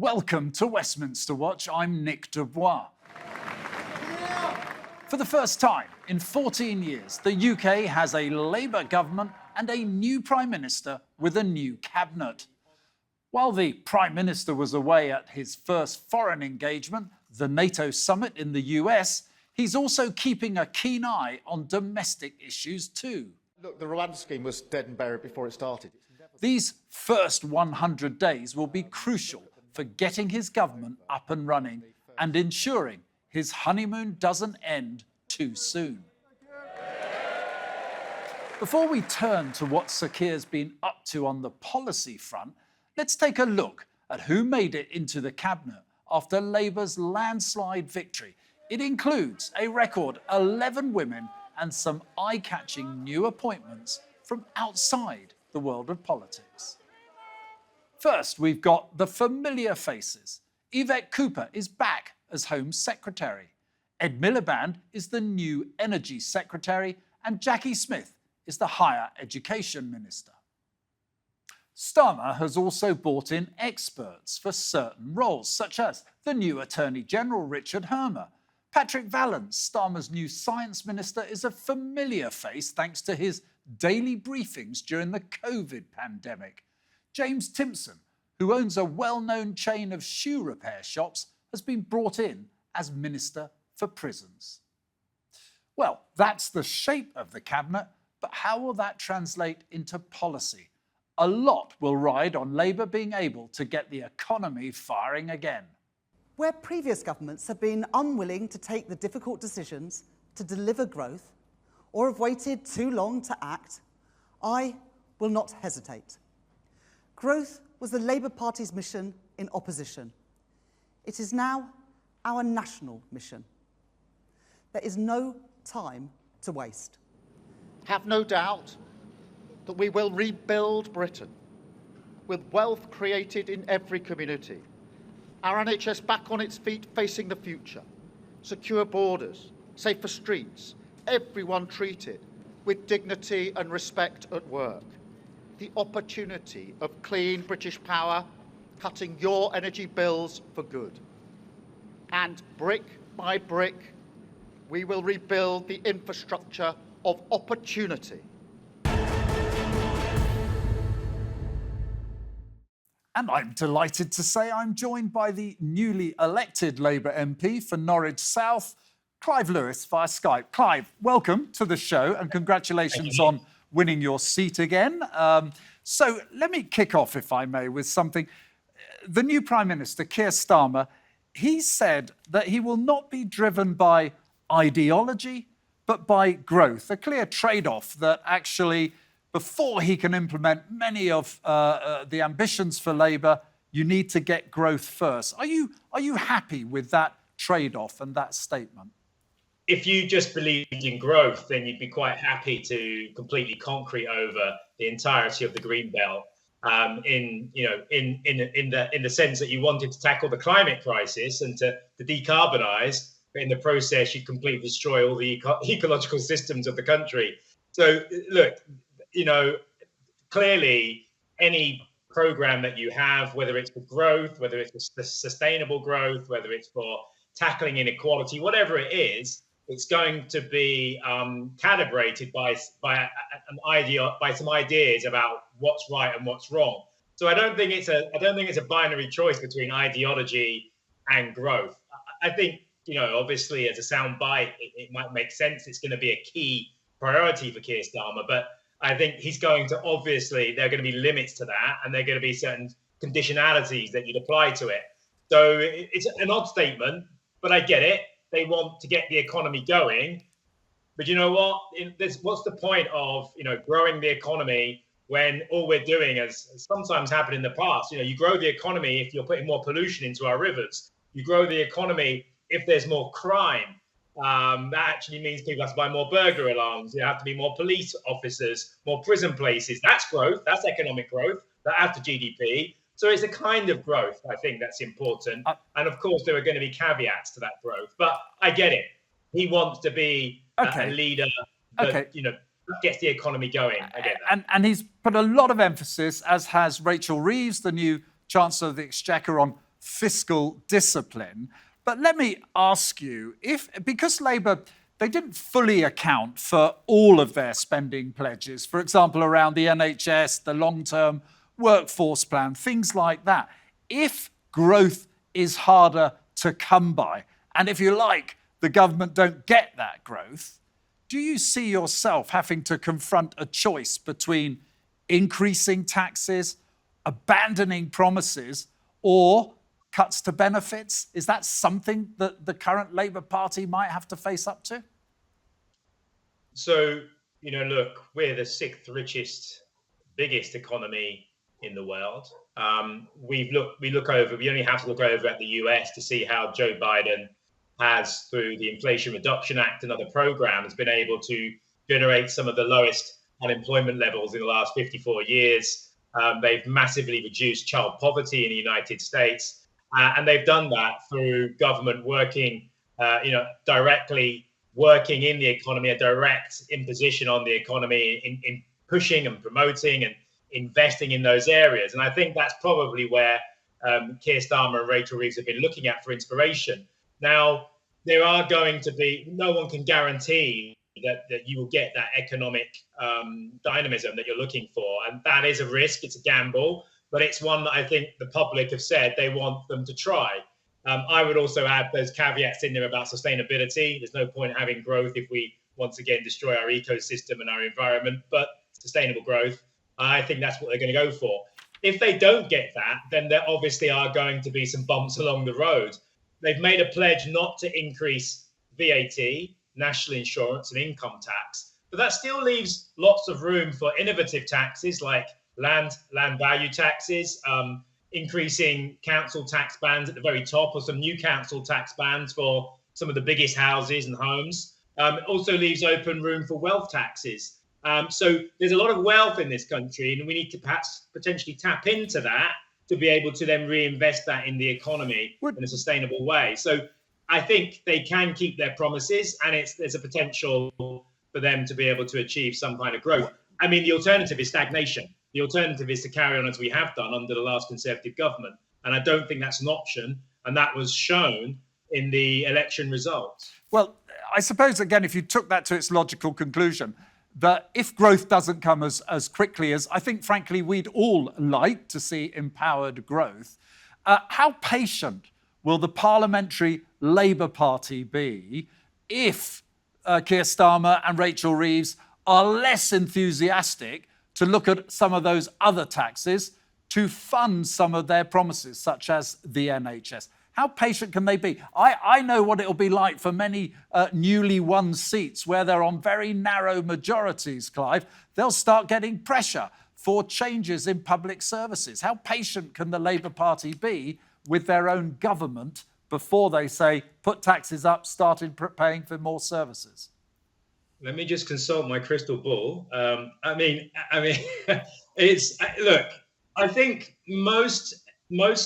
Welcome to Westminster Watch. I'm Nick de Bois. For the first time in 14 years, the UK has a Labour government and a new Prime Minister with a new cabinet. While the Prime Minister was away at his first foreign engagement, the NATO summit in the US, he's also keeping a keen eye on domestic issues too. Look, the Rwanda scheme was dead and buried before it started. These first 100 days will be crucial for getting his government up and running and ensuring his honeymoon doesn't end too soon. Before we turn to what Sir Keir's been up to on the policy front, let's take a look at who made it into the cabinet after Labour's landslide victory. It includes a record 11 women and some eye-catching new appointments from outside the world of politics. First, we've got the familiar faces. Yvette Cooper is back as Home Secretary. Ed Miliband is the new Energy Secretary, and Jackie Smith is the Higher Education Minister. Starmer has also brought in experts for certain roles, such as the new Attorney General Richard Hermer. Patrick Vallance, Starmer's new Science Minister, is a familiar face thanks to his daily briefings during the COVID pandemic. James Timpson, who owns a well-known chain of shoe repair shops, has been brought in as Minister for Prisons. Well, that's the shape of the cabinet, but how will that translate into policy? A lot will ride on Labour being able to get the economy firing again. Where previous governments have been unwilling to take the difficult decisions to deliver growth or have waited too long to act, I will not hesitate. Growth was the Labour Party's mission in opposition. It is now our national mission. There is no time to waste. Have no doubt that we will rebuild Britain with wealth created in every community, our NHS back on its feet facing the future, secure borders, safer streets, everyone treated with dignity and respect at work, the opportunity of clean British power cutting your energy bills for good. And brick by brick, we will rebuild the infrastructure of opportunity. And I'm delighted to say I'm joined by the newly elected Labour MP for Norwich South, Clive Lewis, via Skype. Clive, welcome to the show and congratulations on winning your seat again. So let me kick off, if I may, with something. The new Prime Minister, Keir Starmer, he said that he will not be driven by ideology, but by growth, a clear trade-off that actually, before he can implement many of the ambitions for Labour, you need to get growth first. Are you happy with that trade-off and that statement? If you just believed in growth, then you'd be quite happy to completely concrete over the entirety of the green belt. In the sense that you wanted to tackle the climate crisis and to decarbonise, but in the process you completely destroy all the ecological systems of the country. So look, clearly any programme that you have, whether it's for growth, whether it's for sustainable growth, whether it's for tackling inequality, whatever it is, it's going to be calibrated by some ideas about what's right and what's wrong. So I don't think it's a binary choice between ideology and growth. I think, obviously as a soundbite, it might make sense. It's going to be a key priority for Keir Starmer, but I think he's going to, obviously, there are going to be limits to that, and there are going to be certain conditionalities that you'd apply to it. So it's an odd statement, but I get it. They want to get the economy going, but you know what? What's the point of growing the economy when all we're doing, as sometimes happened in the past, you grow the economy if you're putting more pollution into our rivers. You grow the economy if there's more crime. That actually means people have to buy more burglar alarms. There have to be more police officers, more prison places. That's growth. That's economic growth. That adds to GDP. So it's a kind of growth, I think, that's important. And of course, there are going to be caveats to that growth. But I get it. He wants to be a leader that, gets the economy going. I get that. And he's put a lot of emphasis, as has Rachel Reeves, the new Chancellor of the Exchequer, on fiscal discipline. But let me ask you, because Labour, they didn't fully account for all of their spending pledges, for example, around the NHS, the long-term workforce plan, things like that. If growth is harder to come by, and if you like, the government don't get that growth, do you see yourself having to confront a choice between increasing taxes, abandoning promises, or cuts to benefits? Is that something that the current Labour Party might have to face up to? So, look, we're the sixth richest, biggest economy in the world. We only have to look over at the US to see how Joe Biden has, through the Inflation Reduction Act and other programs, been able to generate some of the lowest unemployment levels in the last 54 years. They've massively reduced child poverty in the United States. And they've done that through government working, directly working in the economy, a direct imposition on the economy in pushing and promoting and investing in those areas. And I think that's probably where Keir Starmer and Rachel Reeves have been looking at for inspiration. Now, there are going to be, no one can guarantee that you will get that economic dynamism that you're looking for. And that is a risk, it's a gamble, but it's one that I think the public have said they want them to try. I would also add those caveats in there about sustainability. There's no point having growth if we once again destroy our ecosystem and our environment, but sustainable growth, I think that's what they're going to go for. If they don't get that, then there obviously are going to be some bumps along the road. They've made a pledge not to increase VAT, national insurance and income tax, but that still leaves lots of room for innovative taxes like land value taxes, increasing council tax bands at the very top, or some new council tax bands for some of the biggest houses and homes. It also leaves open room for wealth taxes. So there's a lot of wealth in this country, and we need to perhaps potentially tap into that to be able to then reinvest that in the economy in a sustainable way. So I think they can keep their promises, and there's a potential for them to be able to achieve some kind of growth. I mean, the alternative is stagnation. The alternative is to carry on as we have done under the last Conservative government. And I don't think that's an option. And that was shown in the election results. Well, I suppose, again, if you took that to its logical conclusion, that if growth doesn't come as quickly as I think, frankly, we'd all like to see empowered growth, how patient will the Parliamentary Labour Party be if Keir Starmer and Rachel Reeves are less enthusiastic to look at some of those other taxes to fund some of their promises, such as the NHS? How patient can they be? I know what it'll be like for many newly won seats where they're on very narrow majorities, Clive. They'll start getting pressure for changes in public services. How patient can the Labour Party be with their own government before they say, put taxes up, started paying for more services? Let me just consult my crystal ball. I mean, look, I think most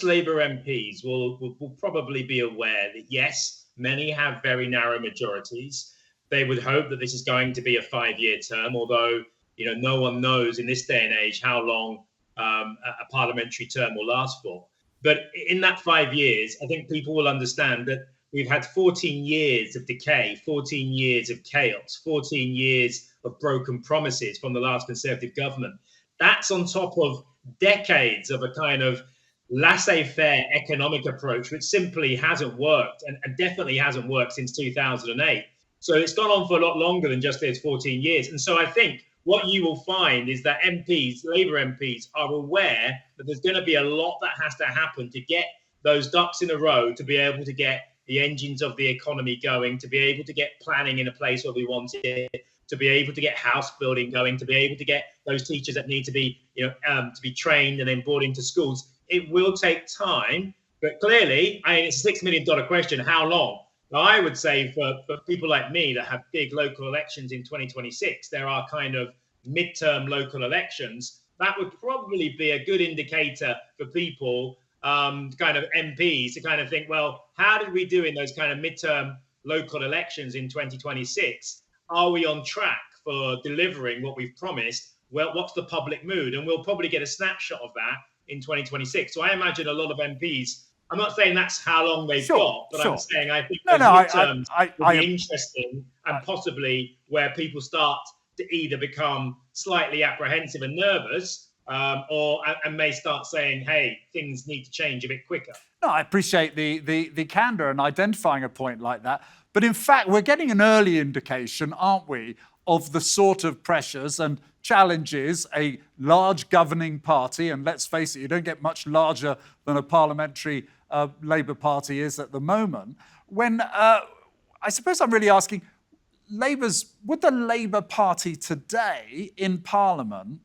Labour MPs will probably be aware that, yes, many have very narrow majorities. They would hope that this is going to be a 5-year term, although, no one knows in this day and age how long a parliamentary term will last for. But in that 5 years, I think people will understand that we've had 14 years of decay, 14 years of chaos, 14 years of broken promises from the last Conservative government. That's on top of decades of a kind of laissez-faire economic approach, which simply hasn't worked and definitely hasn't worked since 2008. So it's gone on for a lot longer than just those 14 years. And so I think what you will find is that Labour MPs are aware that there's going to be a lot that has to happen to get those ducks in a row, to be able to get the engines of the economy going, to be able to get planning in a place where we want it, to be able to get house building going, to be able to get those teachers that need to be, to be trained and then brought into schools. It will take time, but clearly, it's a $6 million question. How long? Now, I would say for people like me that have big local elections in 2026, there are kind of midterm local elections. That would probably be a good indicator for people, kind of MPs, to kind of think, well, how did we do in those kind of midterm local elections in 2026? Are we on track for delivering what we've promised? Well, what's the public mood? And we'll probably get a snapshot of that in 2026. So I imagine a lot of MPs I'm not saying that's how long they've got, but I'm saying I think those midterms will be interesting and possibly where people start to either become slightly apprehensive and nervous, and may start saying, hey, things need to change a bit quicker. No, I appreciate the candour in identifying a point like that. But in fact, we're getting an early indication, aren't we, of the sort of pressures and challenges a large governing party, and let's face it, you don't get much larger than a parliamentary Labour Party is at the moment, when I suppose I'm really asking, would the Labour Party today in Parliament,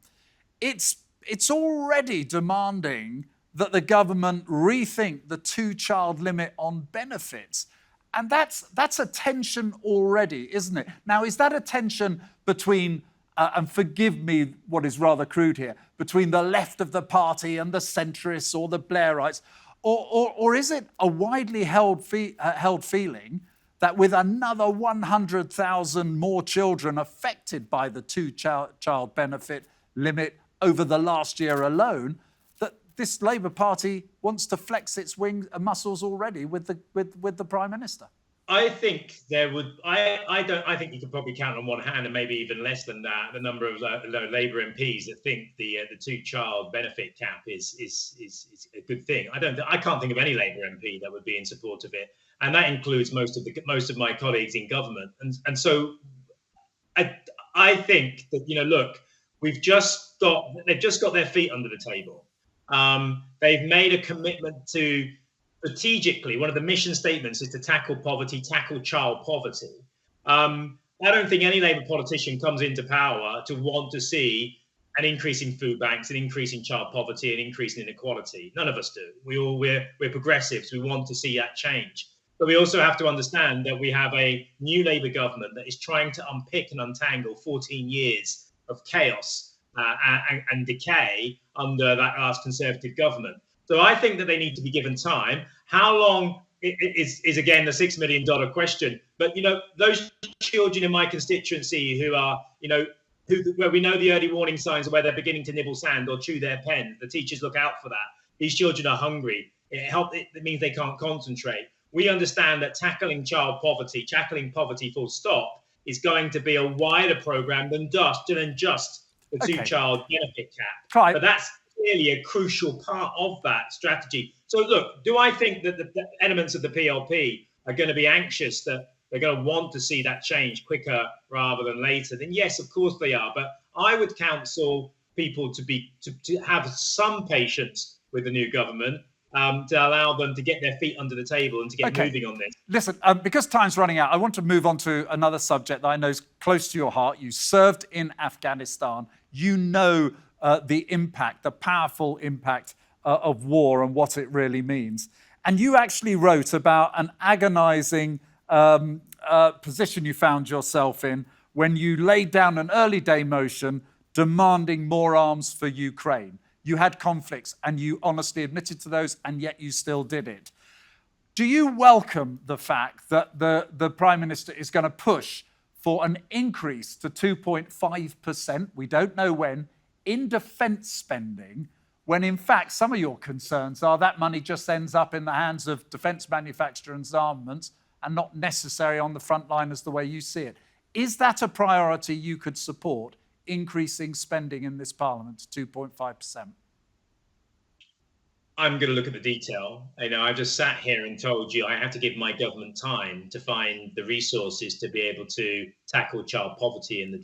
it's already demanding that the government rethink the 2-child limit on benefits. And that's a tension already, isn't it? Now, is that a tension between, and forgive me what is rather crude here, between the left of the party and the centrists or the Blairites? Or is it a widely held feeling that with another 100,000 more children affected by the 2-child benefit limit over the last year alone, that this Labour Party wants to flex its muscles already with the Prime Minister? I think there would. I think you could probably count on one hand, and maybe even less than that, the number of Labour MPs that think the 2-child benefit cap is a good thing. I can't think of any Labour MP that would be in support of it, and that includes most of my colleagues in government. And so, I think that look, they've just got their feet under the table. They've made a commitment to. Strategically, one of the mission statements is to tackle poverty, tackle child poverty. I don't think any Labour politician comes into power to want to see an increase in food banks, an increase in child poverty, an increase in inequality. None of us do. We're progressives. We want to see that change. But we also have to understand that we have a new Labour government that is trying to unpick and untangle 14 years of chaos and decay under that last Conservative government. So I think that they need to be given time. How long is again the $6 million question. But those children in my constituency who are where we know the early warning signs of where they're beginning to nibble sand or chew their pen, the teachers look out for that. These children are hungry. It means they can't concentrate. We understand that tackling child poverty, tackling poverty full stop, is going to be a wider program than just the 2-child benefit cap. Clive. But that's clearly a crucial part of that strategy. So look, do I think that the elements of the PLP are going to be anxious that they're going to want to see that change quicker rather than later? Then yes, of course they are. But I would counsel people to have some patience with the new government, to allow them to get their feet under the table and to get moving on this. Listen, because time's running out, I want to move on to another subject that I know is close to your heart. You served in Afghanistan. You know the impact, the powerful impact of war and what it really means. And you actually wrote about an agonizing position you found yourself in when you laid down an early day motion demanding more arms for Ukraine. You had conflicts and you honestly admitted to those, and yet you still did it. Do you welcome the fact that the Prime Minister is going to push for an increase to 2.5%, we don't know when, in defence spending, when in fact some of your concerns are that money just ends up in the hands of defence manufacturers and armaments and not necessary on the front line as the way you see it? Is that a priority you could support, increasing spending in this Parliament to 2.5%? I'm going to look at the detail. I just sat here and told you I had to give my government time to find the resources to be able to tackle child poverty and the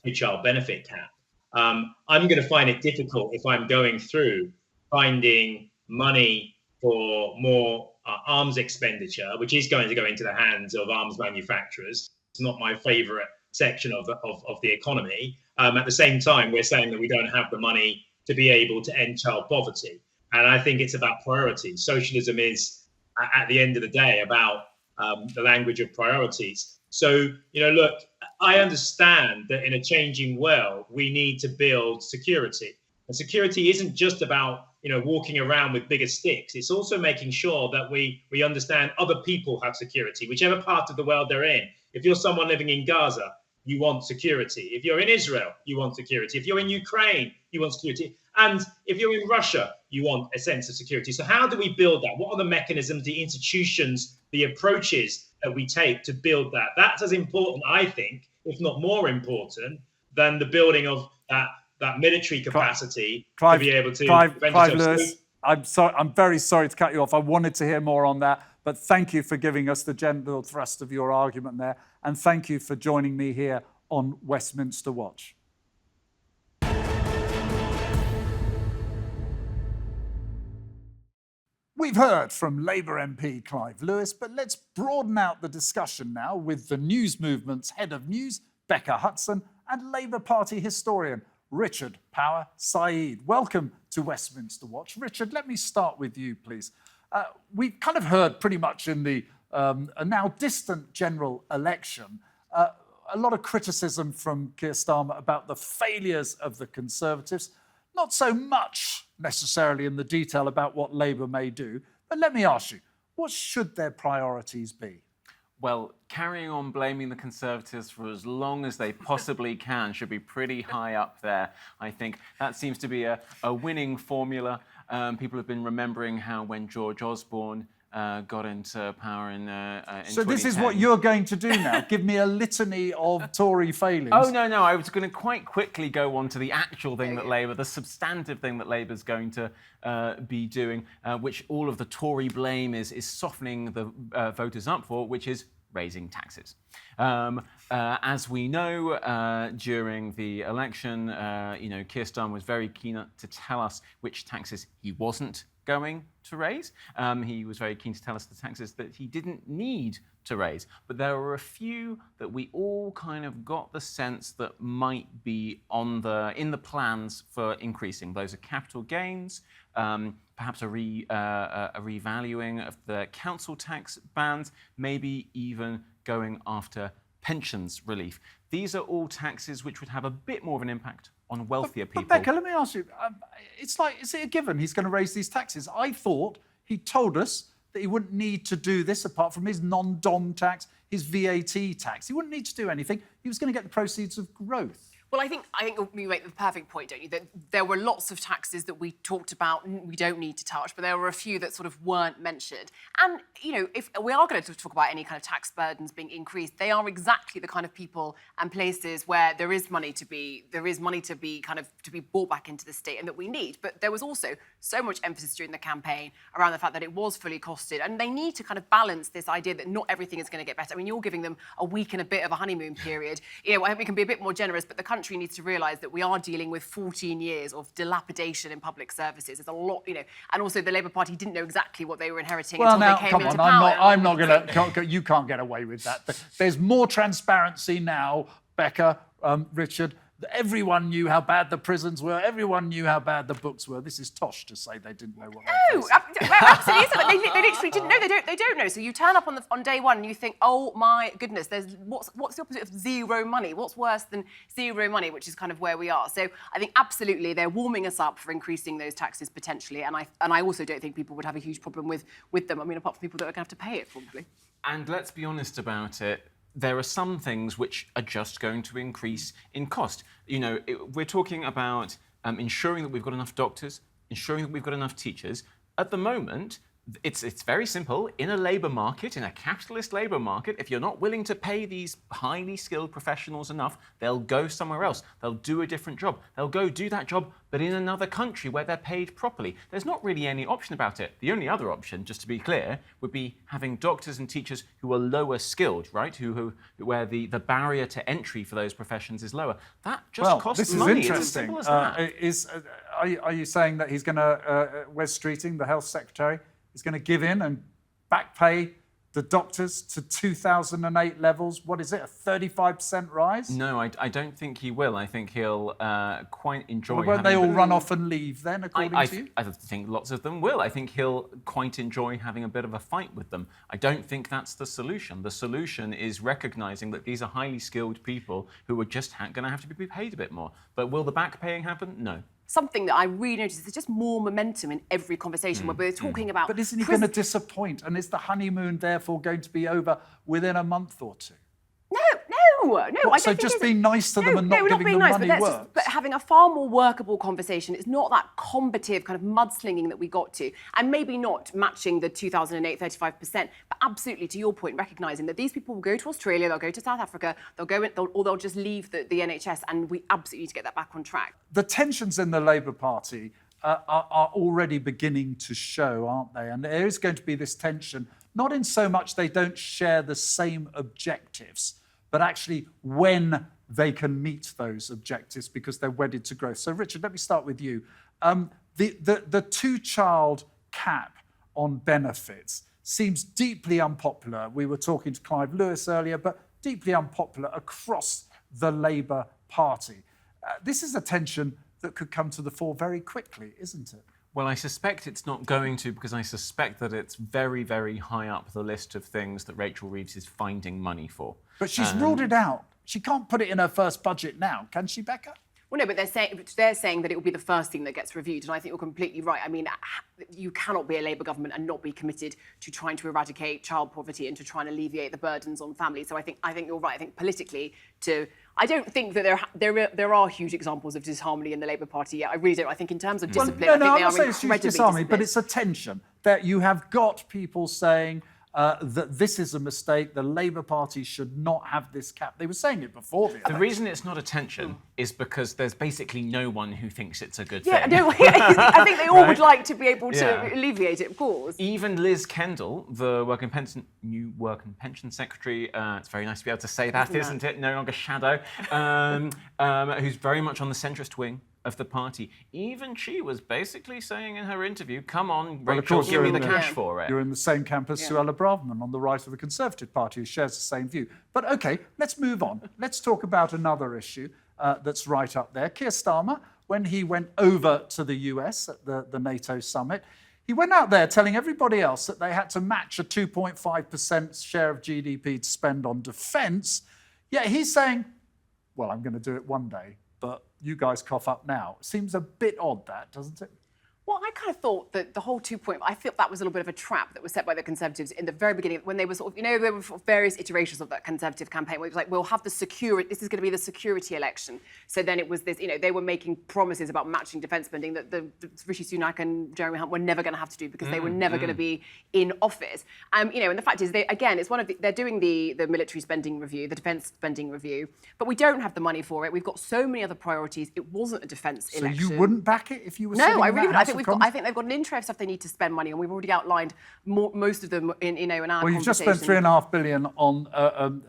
two-child benefit cap. I'm going to find it difficult if I'm going through finding money for more arms expenditure, which is going to go into the hands of arms manufacturers. It's not my favourite section of the economy. At the same time, we're saying that we don't have the money to be able to end child poverty. And I think it's about priorities. Socialism is, at the end of the day, about the language of priorities. So, look, I understand that in a changing world, we need to build security. And security isn't just about, walking around with bigger sticks. It's also making sure that we understand other people have security, whichever part of the world they're in. If you're someone living in Gaza, you want security. If you're in Israel, you want security. If you're in Ukraine, you want security. And if you're in Russia, you want a sense of security. So how do we build that? What are the mechanisms, the institutions, the approaches that we take to build that? That's as important, I think, if not more important, than the building of that military capacity to be able to Clive Lewis, I'm very sorry to cut you off. I wanted to hear more on that, but thank you for giving us the general thrust of your argument there, and thank you for joining me here on Westminster Watch. We've heard from Labour MP Clive Lewis, but let's broaden out the discussion now with the News Movement's head of news, Becca Hutson, and Labour Party historian, Richard Power Sayeed. Welcome to Westminster Watch. Richard, let me start with you, please. We've kind of heard pretty much in the a now distant general election a lot of criticism from Keir Starmer about the failures of the Conservatives, not so much necessarily in the detail about what Labour may do, but let me ask you, what should their priorities be? Well, carrying on blaming the Conservatives for as long as they possibly can should be pretty high up there, I think. That seems to be a winning formula. People have been remembering how when George Osborne got into power in So this is what you're going to do now? Give me a litany of Tory failings? Oh, no, I was going to quite quickly go on to the actual thing that Labour, the substantive thing that Labour's going to be doing, which all of the Tory blame is softening the voters up for, which is raising taxes. As we know, during the election, Keir Starmer was very keen to tell us which taxes he wasn't going to raise. He was very keen to tell us the taxes that he didn't need to raise. But there were a few that we all kind of got the sense that might be in the plans for increasing. Those are capital gains, perhaps a revaluing of the council tax bands, maybe even going after pensions relief. These are all taxes which would have a bit more of an impact on wealthier people. But Becca, let me ask you, is it a given he's going to raise these taxes? I thought he told us that he wouldn't need to do this apart from his non-dom tax, his VAT tax. He wouldn't need to do anything. He was going to get the proceeds of growth. Well, I think you make the perfect point, don't you? That there were lots of taxes that we talked about we don't need to touch, but there were a few that sort of weren't mentioned. And, if we are going to talk about any kind of tax burdens being increased, they are exactly the kind of people and places where there is money to be brought back into the state and that we need. But there was also so much emphasis during the campaign around the fact that it was fully costed, and they need to kind of balance this idea that not everything is going to get better. I mean, you're giving them a week and a bit of a honeymoon period. I hope we can be a bit more generous, but the country needs to realise that we are dealing with 14 years of dilapidation in public services. There's a lot, and also the Labour Party didn't know exactly what they were inheriting until they came into power. I'm not going to. You can't get away with that. There's more transparency now, Becca, Richard. Everyone knew how bad the prisons were. Everyone knew how bad the books were. This is tosh to say they didn't know what. No, absolutely. They literally didn't know. They don't know. So you turn up on day one and you think, oh my goodness, there's what's the opposite of zero money? What's worse than zero money? Which is kind of where we are. So I think absolutely they're warming us up for increasing those taxes potentially. And I also don't think people would have a huge problem with them. I mean, apart from people that are going to have to pay it probably. And let's be honest about it. There are some things which are just going to increase in cost. We're talking about ensuring that we've got enough doctors, ensuring that we've got enough teachers. At the moment, it's very simple. In a labour market, in a capitalist labour market, if you're not willing to pay these highly skilled professionals enough, they'll go somewhere else. They'll do a different job. They'll go do that job, but in another country where they're paid properly. There's not really any option about it. The only other option, just to be clear, would be having doctors and teachers who are lower skilled, right? Where the barrier to entry for those professions is lower. That just costs money. This is interesting. It's as simple as that. Are you saying that he's going to, Wes Streeting, the Health Secretary, is going to give in and back pay the doctors to 2008 levels? What is it, a 35% rise? No, I don't think he will. I think he'll quite enjoy. Well, won't they all run off and leave then, according to you? I think lots of them will. I think he'll quite enjoy having a bit of a fight with them. I don't think that's the solution. The solution is recognising that these are highly skilled people who are just going to have to be paid a bit more. But will the back paying happen? No. Something that I really noticed, there's just more momentum in every conversation where we're talking about... But isn't he going to disappoint? And is the honeymoon therefore going to be over within a month or two? No, I So don't just think being nice to them and not giving them money works? But having a far more workable conversation. It's not that combative kind of mudslinging that we got to, and maybe not matching the 2008 35%, but absolutely, to your point, recognising that these people will go to Australia, they'll go to South Africa, they'll just leave the NHS, and we absolutely need to get that back on track. The tensions in the Labour Party are already beginning to show, aren't they? And there is going to be this tension, not in so much they don't share the same objectives, but actually when they can meet those objectives because they're wedded to growth. So, Richard, let me start with you. The two-child cap on benefits seems deeply unpopular. We were talking to Clive Lewis earlier, but deeply unpopular across the Labour Party. This is a tension that could come to the fore very quickly, isn't it? Well, I suspect it's not going to, because I suspect that it's very, very high up the list of things that Rachel Reeves is finding money for. But she's ruled it out. She can't put it in her first budget now, can she, Becca? Well, no, but they're saying that it will be the first thing that gets reviewed, and I think you're completely right. I mean, you cannot be a Labour government and not be committed to trying to eradicate child poverty and to trying to alleviate the burdens on families. So I think you're right. I think politically, I don't think that there are huge examples of disharmony in the Labour Party yet. I really don't. I think in terms of discipline, I'm not I think saying they are it's incredibly disharmony, but disciplined. it's a tension that you have got people saying that this is a mistake. The Labour Party should not have this cap. They were saying it before the election. The reason it's not a tension is because there's basically no one who thinks it's a good Yeah, thing. no, I think they all would like to be able to alleviate it, of course. Even Liz Kendall, the new Work and Pension Secretary, it's very nice to be able to say that, isn't it? No longer shadow, who's very much on the centrist wing of the party. Even she was basically saying in her interview, come on, Rachel, give me the cash for it. You're in the same camp as Suella Braverman on the right of the Conservative Party, who shares the same view. But OK, let's move on. Let's talk about another issue that's right up there. Keir Starmer, when he went over to the US at the NATO summit, he went out there telling everybody else that they had to match a 2.5% share of GDP to spend on defence. Yet he's saying, well, I'm going to do it one day, but you guys cough up now. Seems a bit odd, that, doesn't it? Well, I kind of thought that the whole 2 point, I feel that was a little bit of a trap that was set by the Conservatives in the very beginning when they were sort of, there were various iterations of that Conservative campaign where it was like, we'll have the security, this is going to be the security election. So then it was this, they were making promises about matching defence spending that the Rishi Sunak and Jeremy Hunt were never going to have to do because they were never going to be in office. And the fact is, they're doing the military spending review, the defence spending review, but we don't have the money for it. We've got so many other priorities. It wasn't a defence election. So you wouldn't back it if you were No, I really would. I think they've got an interest if they need to spend money, and we've already outlined most of them in our conversation. Well, you've just spent £3.5 billion on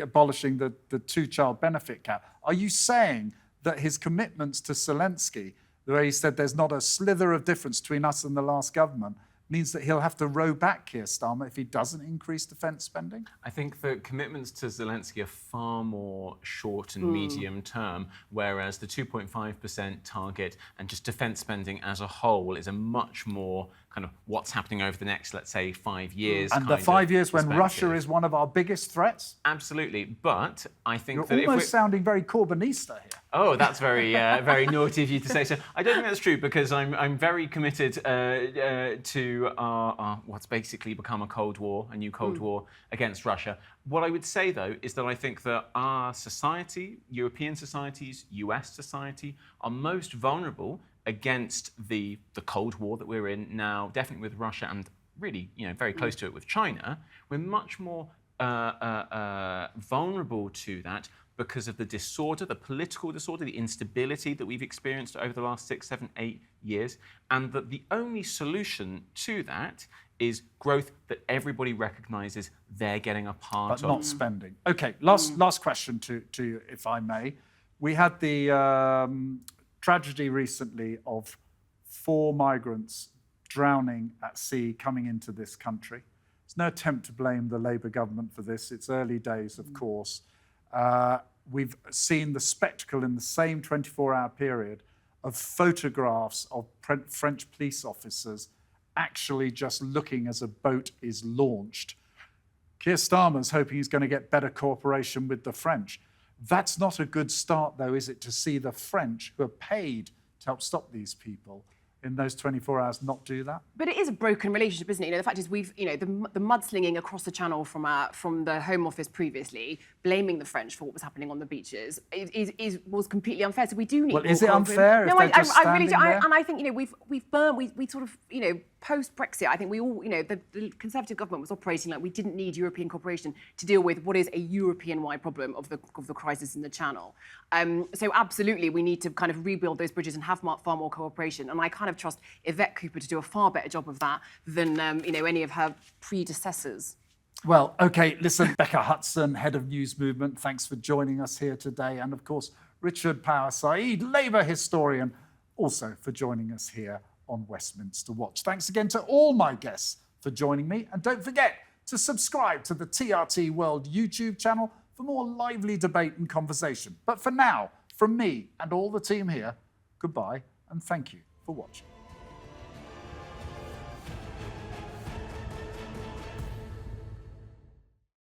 abolishing the two-child benefit cap. Are you saying that his commitments to Zelensky, the way he said there's not a slither of difference between us and the last government, means that he'll have to row back Keir Starmer if he doesn't increase defence spending? I think the commitments to Zelensky are far more short and medium term, whereas the 2.5% target and just defence spending as a whole is a much more kind of what's happening over the next, let's say, 5 years. And the 5 years when Russia is one of our biggest threats? Absolutely. But I think You're that almost sounding very Corbynista here. Oh, that's very very naughty of you to say so. I don't think that's true because I'm very committed to our what's basically become a new Cold War against Russia. What I would say, though, is that I think that our society, European societies, US society, are most vulnerable against the Cold War that we're in now, definitely with Russia and really, very close to it with China. We're much more vulnerable to that because of the disorder, the political disorder, the instability that we've experienced over the last 6, 7, 8 years, and that the only solution to that is growth that everybody recognises they're getting a part of. But not spending. OK, last question to you, if I may. We had the tragedy recently of 4 migrants drowning at sea coming into this country. There's no attempt to blame the Labour government for this. It's early days, of course. We've seen the spectacle in the same 24-hour period of photographs of French police officers actually just looking as a boat is launched. Keir Starmer's hoping he's going to get better cooperation with the French. That's not a good start, though, is it, to see the French, who are paid to help stop these people, in those 24 hours not do that? But it is a broken relationship, isn't it? The fact is the mudslinging across the channel from the Home Office previously, blaming the French for what was happening on the beaches, was completely unfair. So we do need. Well, is it unfair? No, I really do. There? And I think we've burned. We sort of post Brexit. I think we all the Conservative government was operating like we didn't need European cooperation to deal with what is a European-wide problem of the crisis in the Channel. So absolutely, we need to kind of rebuild those bridges and have far more cooperation. And I kind of trust Yvette Cooper to do a far better job of that than any of her predecessors. Well, OK, listen, Becca Hutson, Head of News Movement, thanks for joining us here today. And of course, Richard Power Sayeed, Labour historian, also for joining us here on Westminster Watch. Thanks again to all my guests for joining me. And don't forget to subscribe to the TRT World YouTube channel for more lively debate and conversation. But for now, from me and all the team here, goodbye and thank you for watching.